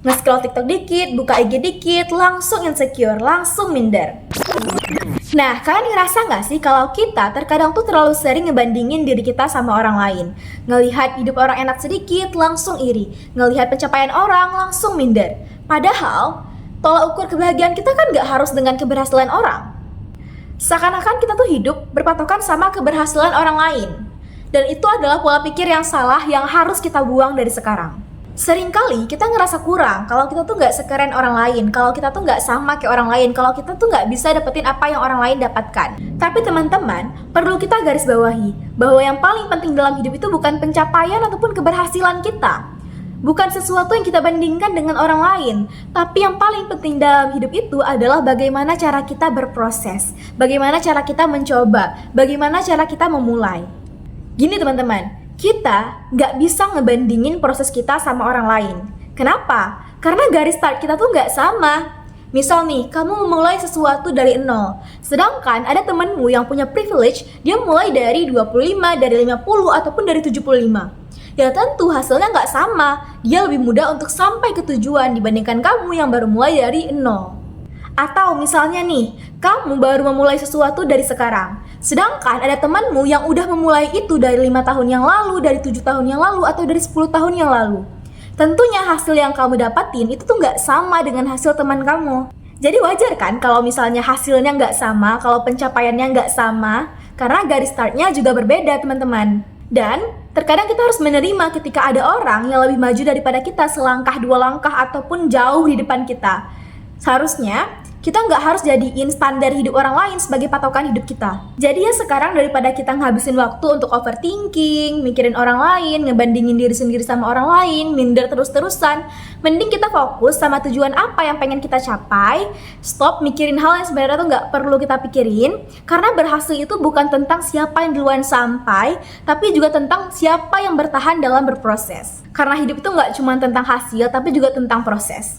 Nge-scroll TikTok dikit, buka IG dikit, langsung insecure, langsung minder. Nah, kalian ngerasa nggak sih kalau kita terkadang tuh terlalu sering ngebandingin diri kita sama orang lain? Ngelihat hidup orang enak sedikit, langsung iri. Ngelihat pencapaian orang, langsung minder. Padahal, tolak ukur kebahagiaan kita kan nggak harus dengan keberhasilan orang. Seakan-akan kita tuh hidup berpatokan sama keberhasilan orang lain. Dan itu adalah pola pikir yang salah yang harus kita buang dari sekarang. Seringkali kita ngerasa kurang kalau kita tuh nggak sekeren orang lain, kalau kita tuh nggak sama kayak orang lain, kalau kita tuh nggak bisa dapetin apa yang orang lain dapatkan. Tapi teman-teman, perlu kita garis bawahi bahwa yang paling penting dalam hidup itu bukan pencapaian ataupun keberhasilan kita. Bukan sesuatu yang kita bandingkan dengan orang lain, tapi yang paling penting dalam hidup itu adalah bagaimana cara kita berproses, bagaimana cara kita mencoba, bagaimana cara kita memulai. Gini teman-teman, kita nggak bisa ngebandingin proses kita sama orang lain. Kenapa? Karena garis start kita tuh nggak sama. Misal nih, kamu memulai sesuatu dari nol. Sedangkan ada temenmu yang punya privilege, dia mulai dari 25, dari 50, ataupun dari 75. Ya tentu hasilnya nggak sama. Dia lebih mudah untuk sampai ke tujuan dibandingkan kamu yang baru mulai dari nol. Atau misalnya nih, kamu baru memulai sesuatu dari sekarang. Sedangkan ada temanmu yang udah memulai itu dari 5 tahun yang lalu, dari 7 tahun yang lalu, atau dari 10 tahun yang lalu. Tentunya hasil yang kamu dapatin itu tuh nggak sama dengan hasil teman kamu. Jadi wajar kan kalau misalnya hasilnya nggak sama, kalau pencapaiannya nggak sama, karena garis startnya juga berbeda teman-teman. Dan terkadang kita harus menerima ketika ada orang yang lebih maju daripada kita selangkah, dua langkah, ataupun jauh di depan kita. Seharusnya kita nggak harus jadiin standar hidup orang lain sebagai patokan hidup kita. Jadi ya sekarang daripada kita ngabisin waktu untuk overthinking, mikirin orang lain, ngebandingin diri sendiri sama orang lain, minder terus-terusan, mending kita fokus sama tujuan apa yang pengen kita capai. Stop mikirin hal yang sebenarnya tuh nggak perlu kita pikirin, karena berhasil itu bukan tentang siapa yang duluan sampai, tapi juga tentang siapa yang bertahan dalam berproses. Karena hidup itu nggak cuma tentang hasil, tapi juga tentang proses.